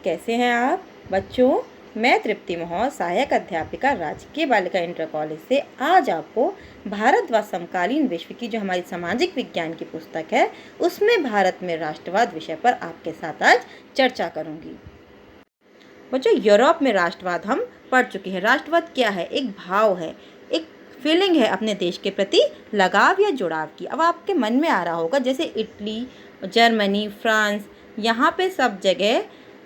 कैसे हैं आप बच्चों। मैं तृप्ति मोहन, सहायक अध्यापिका, राजकीय बालिका इंटर कॉलेज से आज आपको भारत व समकालीन विश्व की जो हमारी सामाजिक विज्ञान की पुस्तक है उसमें भारत में राष्ट्रवाद विषय पर आपके साथ आज चर्चा करूंगी। बच्चों, यूरोप में राष्ट्रवाद हम पढ़ चुके हैं। राष्ट्रवाद क्या है? एक भाव है, एक फीलिंग है अपने देश के प्रति लगाव या जुड़ाव की। अब आपके मन में आ रहा होगा जैसे इटली, जर्मनी, फ्रांस, यहाँ पे सब जगह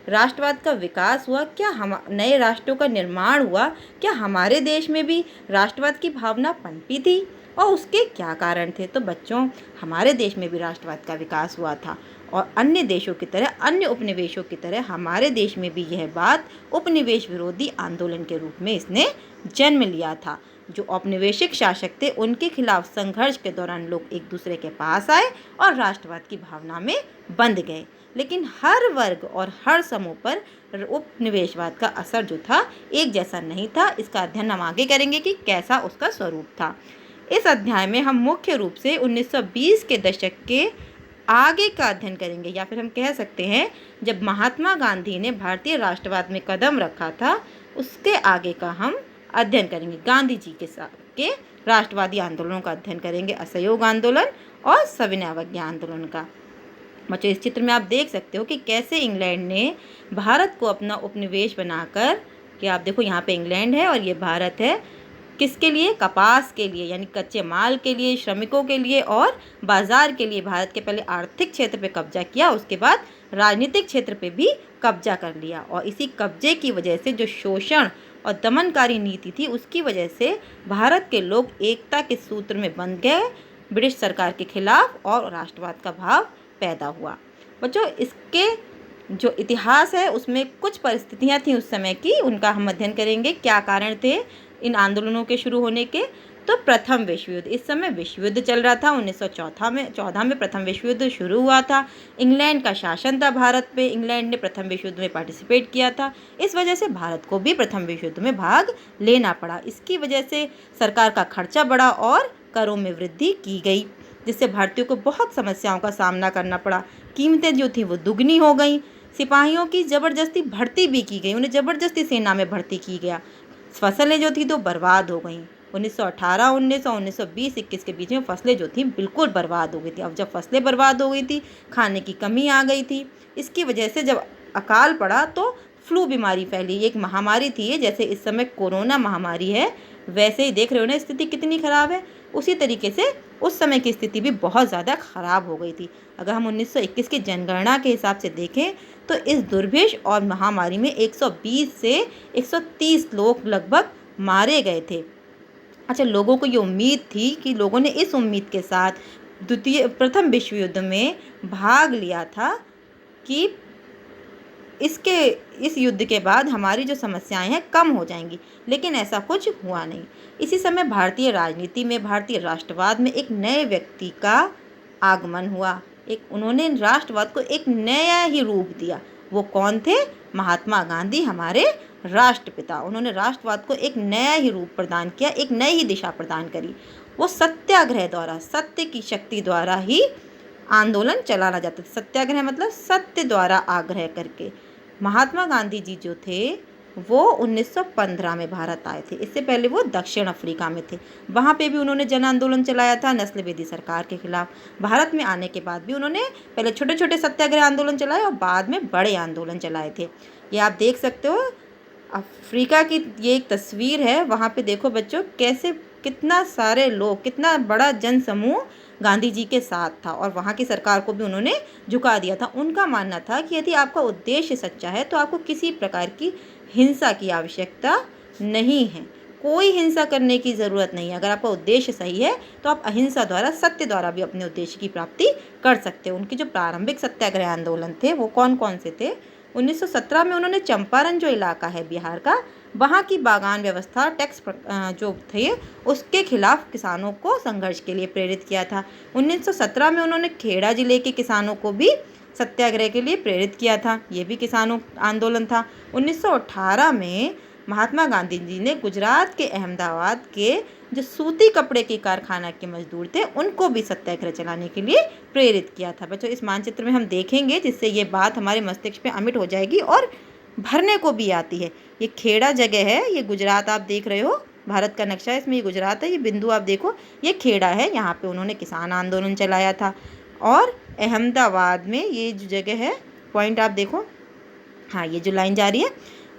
राष्ट्रवाद का विकास हुआ, क्या हम नए राष्ट्रों का निर्माण हुआ, क्या हमारे देश में भी राष्ट्रवाद की भावना पनपी थी और उसके क्या कारण थे? तो बच्चों, हमारे देश में भी राष्ट्रवाद का विकास हुआ था और अन्य देशों की तरह, अन्य उपनिवेशों की तरह हमारे देश में भी यह बात उपनिवेश विरोधी आंदोलन के रूप में इसने जन्म लिया था। जो औपनिवेशिक शासक थे उनके खिलाफ संघर्ष के दौरान लोग एक दूसरे के पास आए और राष्ट्रवाद की भावना में बंध गए। लेकिन हर वर्ग और हर समूह पर उपनिवेशवाद का असर जो था एक जैसा नहीं था। इसका अध्ययन हम आगे करेंगे कि कैसा उसका स्वरूप था। इस अध्याय में हम मुख्य रूप से 1920 के दशक के आगे का अध्ययन करेंगे, या फिर हम कह सकते हैं जब महात्मा गांधी ने भारतीय राष्ट्रवाद में कदम रखा था उसके आगे का हम अध्ययन करेंगे। गांधी जी के राष्ट्रवादी आंदोलनों का अध्ययन करेंगे, असहयोग आंदोलन और सविनय अवज्ञा आंदोलन का। बच्चों, इस चित्र में आप देख सकते हो कि कैसे इंग्लैंड ने भारत को अपना उपनिवेश बनाकर, कि आप देखो यहाँ पे इंग्लैंड है और ये भारत है, किसके लिए? कपास के लिए, यानी कच्चे माल के लिए, श्रमिकों के लिए और बाजार के लिए भारत के पहले आर्थिक क्षेत्र पे कब्जा किया, उसके बाद राजनीतिक क्षेत्र पे भी कब्जा कर लिया। और इसी कब्जे की वजह से जो शोषण और दमनकारी नीति थी उसकी वजह से भारत के लोग एकता के सूत्र में बंध गए ब्रिटिश सरकार के खिलाफ और राष्ट्रवाद का भाव पैदा हुआ। बच्चों, इसके जो इतिहास है उसमें कुछ परिस्थितियां थी उस समय की, उनका हम अध्ययन करेंगे। क्या कारण थे इन आंदोलनों के शुरू होने के? तो प्रथम विश्व युद्ध, इस समय विश्व युद्ध चल रहा था। 1914 में प्रथम विश्व युद्ध शुरू हुआ था। इंग्लैंड का शासन था भारत पे, इंग्लैंड ने प्रथम विश्व युद्ध में पार्टिसिपेट किया था। इस वजह से भारत को भी प्रथम विश्व युद्ध में भाग लेना पड़ा। इसकी वजह से सरकार का खर्चा बढ़ा और करों में वृद्धि की गई, जिससे भारतीयों को बहुत समस्याओं का सामना करना पड़ा। कीमतें जो थी वो दुगनी हो गई। सिपाहियों की ज़बरदस्ती भर्ती भी की गई, उन्हें ज़बरदस्ती सेना में भर्ती की गया। फसलें जो थी तो बर्बाद हो गई। 1918, 19 और 1920-21 के बीच में फसलें जो थी बिल्कुल बर्बाद हो गई थी। अब जब फसलें बर्बाद हो गई थी, खाने की कमी आ गई थी। इसकी वजह से जब अकाल पड़ा तो फ्लू बीमारी फैली, एक महामारी थी। जैसे इस समय कोरोना महामारी है, वैसे ही देख रहे हो ना स्थिति कितनी ख़राब है। उसी तरीके से उस समय की स्थिति भी बहुत ज़्यादा ख़राब हो गई थी। अगर हम 1921 की जनगणना के हिसाब से देखें तो इस दुर्भिक्ष और महामारी में 120 से 130 लोग लगभग मारे गए थे। अच्छा, लोगों को ये उम्मीद थी कि लोगों ने इस उम्मीद के साथ प्रथम विश्व युद्ध में भाग लिया था कि इस युद्ध के बाद हमारी जो समस्याएं हैं कम हो जाएंगी, लेकिन ऐसा कुछ हुआ नहीं। इसी समय भारतीय राजनीति में, भारतीय राष्ट्रवाद में एक नए व्यक्ति का आगमन हुआ। उन्होंने राष्ट्रवाद को एक नया ही रूप दिया। वो कौन थे? महात्मा गांधी, हमारे राष्ट्रपिता। उन्होंने राष्ट्रवाद को एक नया ही रूप प्रदान किया, एक नई ही दिशा प्रदान करी। वो सत्याग्रह द्वारा, सत्य की शक्ति द्वारा ही आंदोलन चलाना चाहते थे। सत्याग्रह मतलब सत्य द्वारा आग्रह करके। महात्मा गांधी जी जो थे वो 1915 में भारत आए थे। इससे पहले वो दक्षिण अफ्रीका में थे। वहाँ पे भी उन्होंने जन आंदोलन चलाया था नस्लवेदी सरकार के खिलाफ। भारत में आने के बाद भी उन्होंने पहले छोटे छोटे सत्याग्रह आंदोलन चलाए और बाद में बड़े आंदोलन चलाए थे। ये आप देख सकते हो, अफ्रीका की ये एक तस्वीर है। वहाँ पे देखो बच्चों कैसे कितना सारे लोग, कितना बड़ा जन समूह गांधी जी के साथ था और वहाँ की सरकार को भी उन्होंने झुका दिया था। उनका मानना था कि यदि आपका उद्देश्य सच्चा है तो आपको किसी प्रकार की हिंसा की आवश्यकता नहीं है, कोई हिंसा करने की ज़रूरत नहीं है। अगर आपका उद्देश्य सही है तो आप अहिंसा द्वारा, सत्य द्वारा भी अपने उद्देश्य की प्राप्ति कर सकते हो। उनके जो प्रारंभिक सत्याग्रह आंदोलन थे वो कौन कौन से थे? 1917 में उन्होंने चंपारण जो इलाका है बिहार का, वहाँ की बागान व्यवस्था, टैक्स जो थे उसके खिलाफ किसानों को संघर्ष के लिए प्रेरित किया था। 1917 में उन्होंने खेड़ा जिले के किसानों को भी सत्याग्रह के लिए प्रेरित किया था, ये भी किसानों आंदोलन था। 1918 में महात्मा गांधी जी ने गुजरात के अहमदाबाद के जो सूती कपड़े के कारखाना के मजदूर थे उनको भी सत्याग्रह चलाने के लिए प्रेरित किया था। बच्चों, इस मानचित्र में हम देखेंगे जिससे ये बात हमारे मस्तिष्क पे अमिट हो जाएगी और भरने को भी आती है। ये खेड़ा जगह है, ये गुजरात आप देख रहे हो, भारत का नक्शा है, इसमें ये गुजरात है, ये बिंदु आप देखो, ये खेड़ा है, यहाँ पे उन्होंने किसान आंदोलन चलाया था। और अहमदाबाद में ये जो जगह है, पॉइंट आप देखो, हाँ ये जो लाइन जा रही है,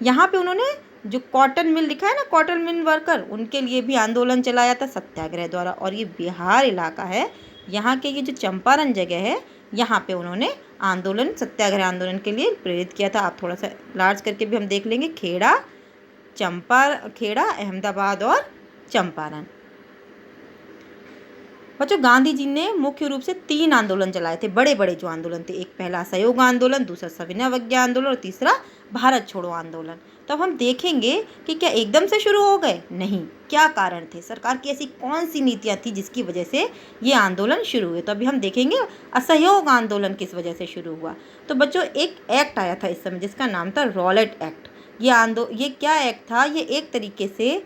यहाँ पे उन्होंने जो कॉटन मिल लिखा है ना, कॉटन मिल वर्कर, उनके लिए भी आंदोलन चलाया था सत्याग्रह द्वारा। और ये बिहार इलाका है, यहाँ के ये जो चंपारण जगह है, यहाँ पे उन्होंने आंदोलन, सत्याग्रह आंदोलन के लिए प्रेरित किया था। आप थोड़ा सा लार्ज करके भी हम देख लेंगे, खेड़ा, खेड़ा, अहमदाबाद और चंपारण। बच्चों गांधी जी ने मुख्य रूप से 3 आंदोलन चलाए थे, बड़े बड़े जो आंदोलन थे। एक पहला असहयोग आंदोलन, दूसरा सविनय अवज्ञा आंदोलन और तीसरा भारत छोड़ो आंदोलन। तो अब हम देखेंगे कि क्या एकदम से शुरू हो गए? नहीं, क्या कारण थे, सरकार की ऐसी कौन सी नीतियाँ थी जिसकी वजह से ये आंदोलन शुरू हुए। तो अभी हम देखेंगे असहयोग आंदोलन किस वजह से शुरू हुआ। तो बच्चों एक एक्ट आया था इस समय जिसका नाम था रॉलेट एक्ट। ये क्या एक्ट था? ये एक तरीके से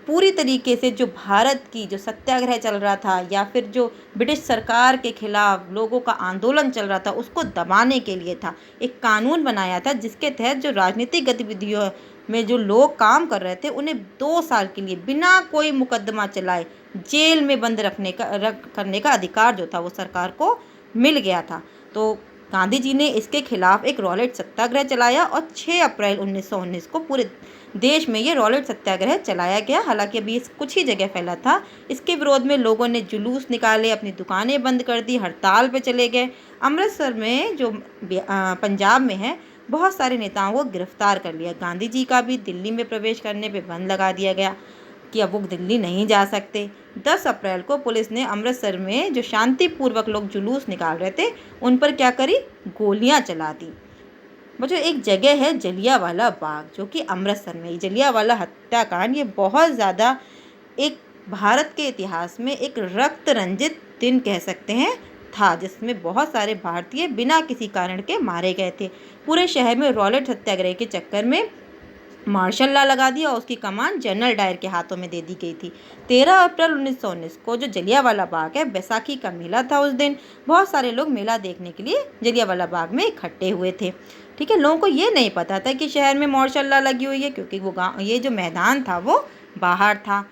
पूरी तरीके से जो भारत की जो सत्याग्रह चल रहा था या फिर जो ब्रिटिश सरकार के खिलाफ लोगों का आंदोलन चल रहा था उसको दबाने के लिए था। एक कानून बनाया था जिसके तहत जो राजनीतिक गतिविधियों में जो लोग काम कर रहे थे उन्हें 2 साल के लिए बिना कोई मुकदमा चलाए जेल में बंद करने का अधिकार जो था वो सरकार को मिल गया था। तो गांधी जी ने इसके खिलाफ एक रॉलेट सत्याग्रह चलाया और 6 अप्रैल 1919 को पूरे देश में ये रॉलेट सत्याग्रह चलाया गया। हालांकि अभी इस कुछ ही जगह फैला था। इसके विरोध में लोगों ने जुलूस निकाले, अपनी दुकानें बंद कर दी, हड़ताल पे चले गए। अमृतसर में जो पंजाब में है, बहुत सारे नेताओं को गिरफ्तार कर लिया। गांधी जी का भी दिल्ली में प्रवेश करने पे बंद लगा दिया गया कि अब वो दिल्ली नहीं जा सकते। 10 अप्रैल को पुलिस ने अमृतसर में जो शांतिपूर्वक लोग जुलूस निकाल रहे थे उन पर क्या करी? गोलियां चला दी। बच्चों एक जगह है जलियांवाला बाग जो कि अमृतसर में, जलियांवाला हत्याकांड ये बहुत ज़्यादा एक भारत के इतिहास में एक रक्त रंजित दिन कह सकते हैं था, जिसमें बहुत सारे भारतीय बिना किसी कारण के मारे गए थे। पूरे शहर में रॉलेट सत्याग्रह के चक्कर में मार्शल लॉ लगा दिया और उसकी कमान जनरल डायर के हाथों में दे दी गई थी। 13 अप्रैल 1919 को जो जलियांवाला बाग है, बैसाखी का मेला था। उस दिन बहुत सारे लोग मेला देखने के लिए जलियांवाला बाग में इकट्ठे हुए थे। ठीक है, लोगों को ये नहीं पता था कि शहर में मार्शल लॉ लगी हुई है क्योंकि वो ये जो मैदान था वो बाहर था।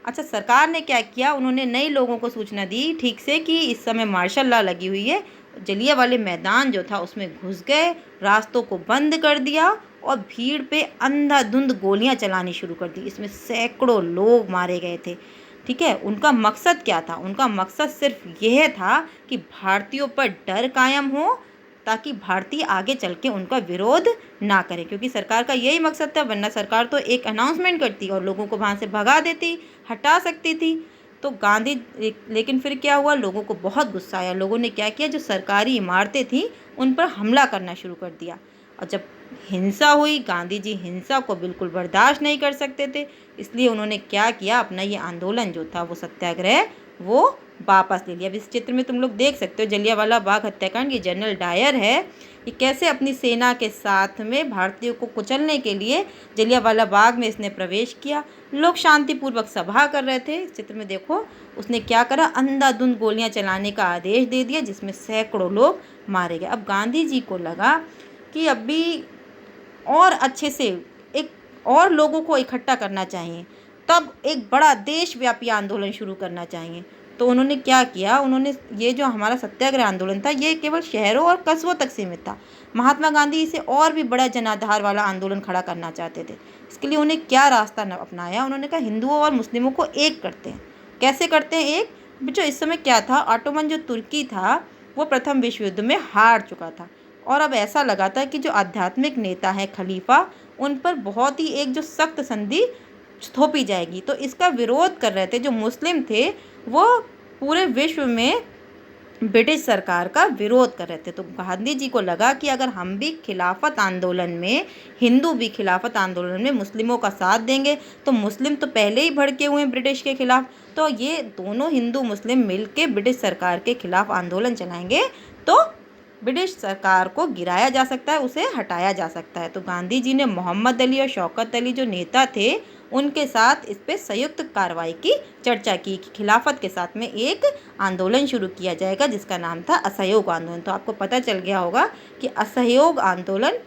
अच्छा, सरकार ने क्या किया? उन्होंने नए लोगों को सूचना दी ठीक से कि इस समय मार्शल लॉ लगी हुई है। जलियांवाले मैदान जो था उसमें घुस गए, रास्तों को बंद कर दिया और भीड़ पे अंधाधुंध गोलियां चलानी शुरू कर दी। इसमें सैकड़ों लोग मारे गए थे। ठीक है, उनका मकसद क्या था? उनका मकसद सिर्फ यह था कि भारतीयों पर डर कायम हो ताकि भारतीय आगे चल के उनका विरोध ना करें, क्योंकि सरकार का यही मकसद था। वरना सरकार तो एक अनाउंसमेंट करती और लोगों को वहाँ से भगा देती, हटा सकती थी। तो लेकिन फिर क्या हुआ? लोगों को बहुत गुस्सा आया। लोगों ने क्या किया? जो सरकारी इमारतें थीं उन पर हमला करना शुरू कर दिया। और जब हिंसा हुई, गांधी जी हिंसा को बिल्कुल बर्दाश्त नहीं कर सकते थे, इसलिए उन्होंने क्या किया? अपना ये आंदोलन जो था वो सत्याग्रह वो वापस ले लिया। अब इस चित्र में तुम लोग देख सकते हो जलियांवाला बाग हत्याकांड। ये जनरल डायर है, ये कैसे अपनी सेना के साथ में भारतीयों को कुचलने के लिए जलियांवाला बाग में इसने प्रवेश किया। लोग शांतिपूर्वक सभा कर रहे थे। इस चित्र में देखो उसने क्या करा? अंधाधुंध गोलियां चलाने का आदेश दे दिया जिसमें सैकड़ों लोग मारे गए। अब गांधी जी को लगा कि अभी और अच्छे से एक और लोगों को इकट्ठा करना चाहिए, तब एक बड़ा देशव्यापी आंदोलन शुरू करना चाहिए। तो उन्होंने क्या किया? उन्होंने ये जो हमारा सत्याग्रह आंदोलन था ये केवल शहरों और कस्बों तक सीमित था। महात्मा गांधी इसे और भी बड़ा जनाधार वाला आंदोलन खड़ा करना चाहते थे। इसके लिए उन्हें क्या रास्ता अपनाया? उन्होंने कहा हिंदुओं और मुस्लिमों को एक करते हैं। कैसे करते हैं एक? जो इस समय क्या था, ऑटोमन जो तुर्की था वो प्रथम विश्व युद्ध में हार चुका था और अब ऐसा लगा था कि जो आध्यात्मिक नेता है खलीफा, उन पर बहुत ही एक जो सख्त संधि थोपी जाएगी। तो इसका विरोध कर रहे थे जो मुस्लिम थे, वो पूरे विश्व में ब्रिटिश सरकार का विरोध कर रहे थे। तो गांधी जी को लगा कि अगर हम भी खिलाफत आंदोलन में, हिंदू भी खिलाफत आंदोलन में मुस्लिमों का साथ देंगे तो मुस्लिम तो पहले ही भड़के हुए हैं ब्रिटिश के खिलाफ, तो ये दोनों हिंदू मुस्लिम मिल के ब्रिटिश सरकार के खिलाफ आंदोलन चलाएंगे तो ब्रिटिश सरकार को गिराया जा सकता है, उसे हटाया जा सकता है। तो गांधी जी ने मोहम्मद अली और शौकत अली जो नेता थे उनके साथ इस पे संयुक्त कार्रवाई की चर्चा की कि खिलाफत के साथ में एक आंदोलन शुरू किया जाएगा जिसका नाम था असहयोग आंदोलन। तो आपको पता चल गया होगा कि असहयोग आंदोलन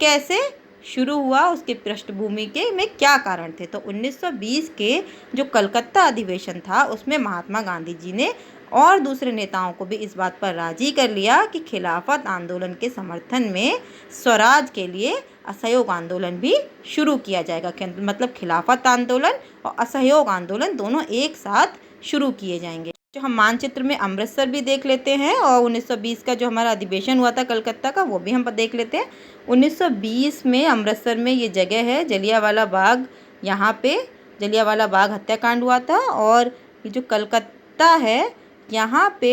कैसे शुरू हुआ, उसके पृष्ठभूमि के में क्या कारण थे। तो 1920 के जो कलकत्ता अधिवेशन था उसमें महात्मा गांधी जी ने और दूसरे नेताओं को भी इस बात पर राजी कर लिया कि खिलाफत आंदोलन के समर्थन में स्वराज के लिए असहयोग आंदोलन भी शुरू किया जाएगा। मतलब खिलाफत आंदोलन और असहयोग आंदोलन दोनों एक साथ शुरू किए जाएंगे। जो हम मानचित्र में अमृतसर भी देख लेते हैं और 1920 का जो हमारा अधिवेशन हुआ था कलकत्ता का वो भी हम देख लेते हैं। 1920 में अमृतसर में ये जगह है जलियांवाला बाग, यहाँ पे जलियांवाला बाग हत्याकांड हुआ था। और ये जो कलकत्ता है यहाँ पे